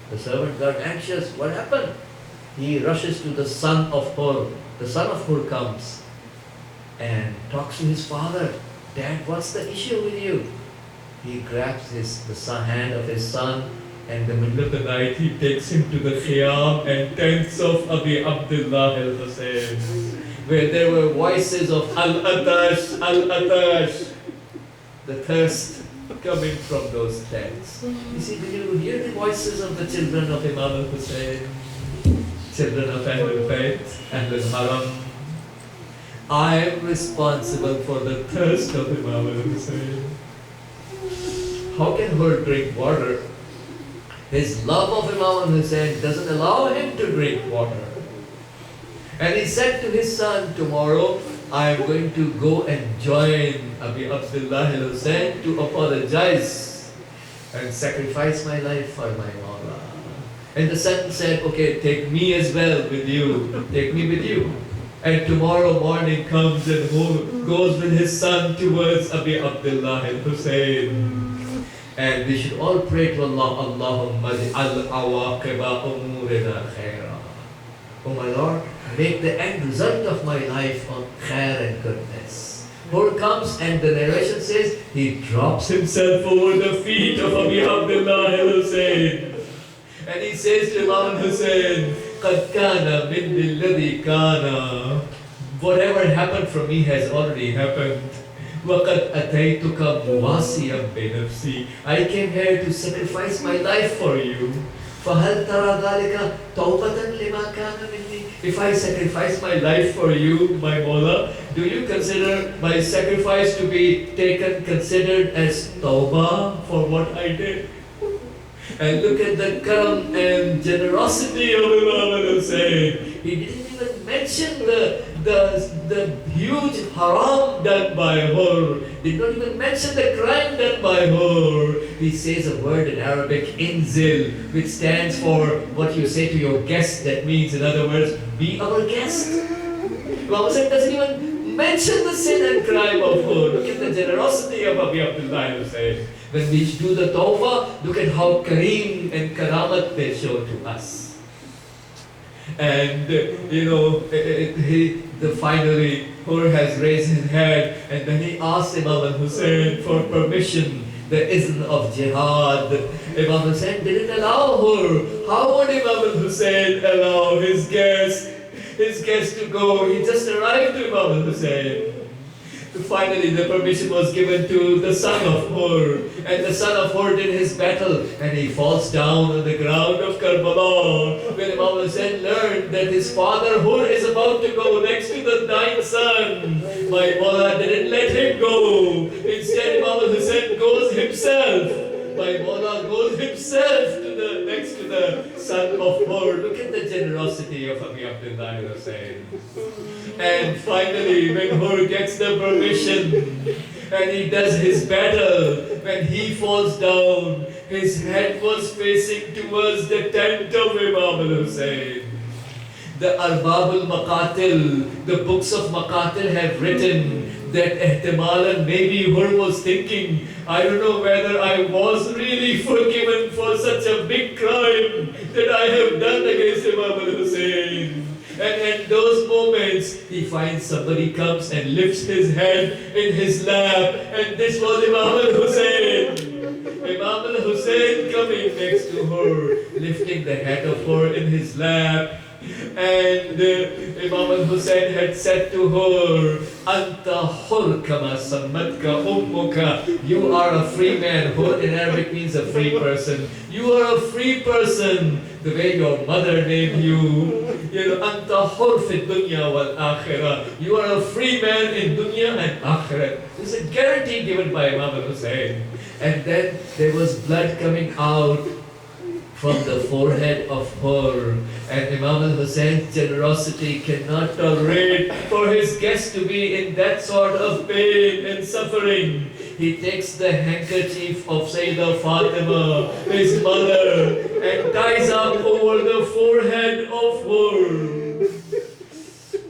The servant got anxious. What happened? He rushes to the son of Hur. The son of Hur comes and talks to his father. Dad, what's the issue with you? He grabs the hand of his son, and in the middle of the night he takes him to the khiyam and tents of Abi Abdullah al-Hussein, where there were voices of Al-Atash, Al-Atash, the thirst coming from those tents. You see, do you hear the voices of the children of Imam al-Hussein, children of Ahlul Bayt, Ahlul Haram? I am responsible for the thirst of Imam al-Hussein. How can Hur drink water? His love of Imam al-Hussein doesn't allow him to drink water. And he said to his son, tomorrow I am going to go and join Abi Abdullah al-Hussein to apologize and sacrifice my life for my Mawla. And the son said, okay, take me as well with you. Take me with you. And tomorrow morning comes and goes with his son towards Abi Abdullah al-Hussein. And we should all pray to Allah, Allahumma ij'al awaqiba umurina khaira. Oh my Lord, make the end result of my life on khair and goodness. Hur comes and the narration says, he drops himself over the feet of Abi Abdullah al-Hussein. And he says to Imam Hussein, قَدْ كَانَ مِنِّ الَّذِي كَانَ. Whatever happened from me has already happened. وَقَدْ أَتَيْتُكَ مُوَاسِيًا بِنَفْسِي. I came here to sacrifice my life for you. فَهَلْ تَرَى ذَلِكَ تَوْبَةً لِمَا كَانَ مِنِّي. If I sacrifice my life for you, my Mawla, do you consider my sacrifice to be considered as tawbah for what I did? And look at the karam and generosity of Imam al-Hussein. He didn't even mention the huge haram done by her. Did not even mention the crime done by her. He says a word in Arabic, inzil, which stands for what you say to your guest. That means, in other words, be our guest. Imam Hussein doesn't even mention the sin and crime of her. Look at the generosity of Abi Abdullah Hussein. When we do the tawbah, look at how kareem and karamat they show to us. And finally, Hur has raised his hand, and then he asked Imam al-Hussein for permission, the izn of jihad. Imam Hussein didn't allow her. How would Imam al-Hussein allow his guest to go? He just arrived to Imam al-Hussein. Finally, the permission was given to the son of Hur, and the son of Hur did his battle, and he falls down on the ground of Karbala. When Imam Hussein learned that his father Hur is about to go next to the ninth son, my Mawla didn't let him go. Instead, Imam Hussein goes himself. My Mawla goes himself next to the son of Hur. Look at the generosity of Abi Abdullah Hussein. And finally, when Hur gets the permission and he does his battle, when he falls down, his head was facing towards the tent of Imam al-Hussein. The Arbab al-Maqatil, the books of Maqatil have written that ihtimalan maybe Hur was thinking, I don't know whether I was really forgiven for such a big crime that I have done against Imam al-Hussein. And in those moments, he finds somebody comes and lifts his head in his lap, and this was Imam al-Hussein. Imam al-Hussein coming next to her, lifting the head of her in his lap. And Imam al-Hussein had said to her, Anta hur kama sammatka ummuka. You are a free man. Hur in Arabic means a free person. You are a free person, the way your mother named you. Anta hur fi dunya wal akhirah. You are a free man in dunya and akhirah. This is a guarantee given by Imam al-Hussein. And then there was blood coming out from the forehead of Hur, and Imam al-Hussein's generosity cannot tolerate for his guest to be in that sort of pain and suffering. He takes the handkerchief of Sayyidah Fatima, his mother, and ties up over the forehead of Hur.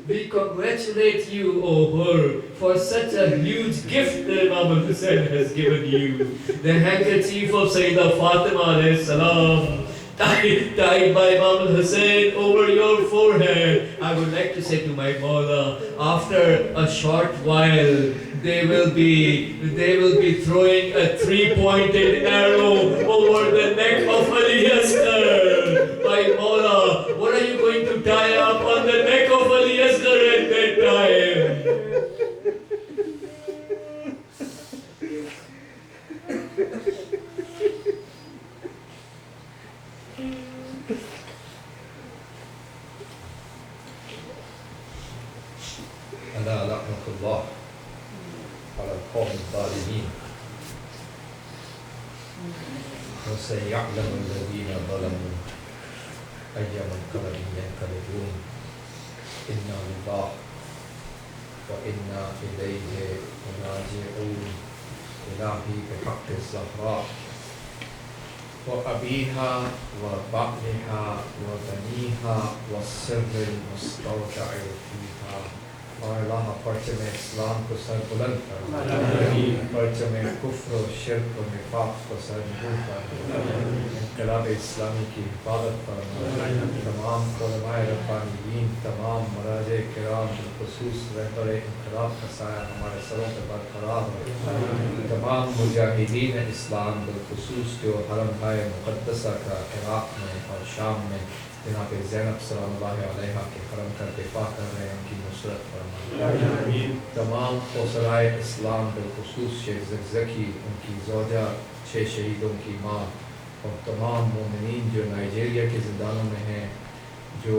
We congratulate you, O Hur, for such a huge gift that Imam al-Hussein has given you. The handkerchief of Sayyidah Fatima alayhi salam, tied by Imam al-Hussein over your forehead. I would like to say to my Mawla, after a short while, they will be throwing a three-pointed arrow over the neck of Ali Asghar. My Mawla, what are you going to tie up on the neck of Ali Asghar at that time? ألا لعنة الله على القوم الظالمين وسيعلم الذين ظلموا أي منقلب ينقلبون إنا لله وإنا إليه راجعون إلهي بحق الزهراء وأبيها وبعلها وبنيها والسر المستودع فيها. और अल्लाह परचम इस्लाम को sir बुलंद फरमाए, परचम कुफ्र और शिर्क और निफाक को सर दूर फरमाए, इनकलाब इस्लामी की हिफाजत फरमाए, तमाम उलमाए रब्बानीयीन, तमाम मराजे किराम बिलखुसूस रहबर इनकलाब का साया हमारे सरों पर बरकरार हो, तमाम मुजाहिदीन इस्लाम बिलखुसूस जो हरम है मुक़द्दसा का इराक़ में और शाम में जनाब ज़ैनब सल्लल्लाहु अलैहा के करम का दिफा कर रहे हैं, उनकी नुसरत फरमाए। तमाम ख़ुसराए इस्लाम बिलखुसूस शेख ज़की, उनकी ज़ौजा, 6 शहीदों की माँ और तमाम मोमिनीन जो नाइजीरिया के ज़िंदानों में हैं, जो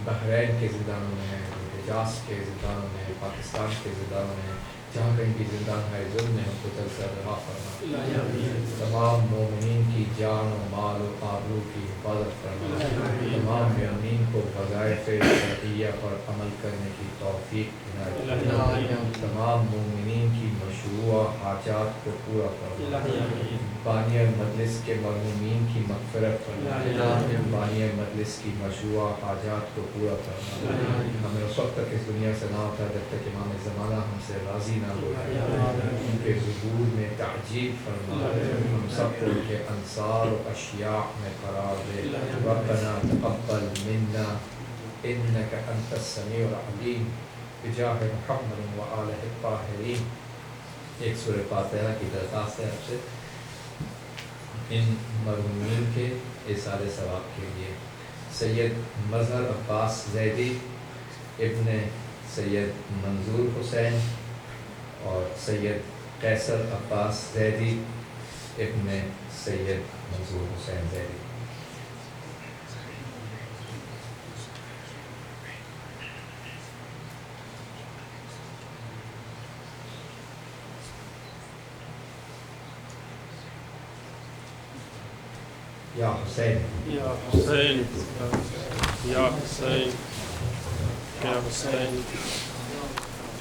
बहरैन के ज़िंदानों में हैं, जो हिजाज़ के ज़िंदानों में हैं, पाकिस्तान के ज़िंदानों में हैं, जहाँ कहीं भी जिंदा है जुल्म में उनको जलसा रहा फरमा। तमाम मोमिनीन की जान और माल और आबरू की हिफाजत फरमा। तमाम मोमिनीन को वज़ाइफ़ शरइया पर अमल करने की तौफ़ीक़ इनायत फरमा। तमाम मोमिनीन की मशरूआ हाजात को पूरा फरमा। बानिया मजलिस के मरहूमीन की मग़फ़िरत फरमा। बानिया मजलिस की मशरूआ हाजात को पूरा फरमा। हमें उस वक्त तक इस दुनिया से ना उठा जब तक इमाम ज़माना हमसे राज़ी ना हो जाए। उनके ज़ुहूर में ताजील फरमा। हम सबको उनके अंसार और अशिया में करार दे। रब्बना तक़ब्बल मिन्ना इन्नका अंतस समीउल अलीम बिजाहि मुहम्मद व आलिहि ताहिरीन। एक सूरह फातिहा की दरख्वास्त है आपसे इन मरहूमीन के इसाले सवाब के लिए। सैयद मज़हर अब्बास ज़ैदी इब्न सैयद मंजूर हुसैन और सैयद कैसर अब्बास ज़ैदी इब्न सैयद मंजूर हुसैन ज़ैदी। या हुसैन या हुसैन या हुसैन या हुसैन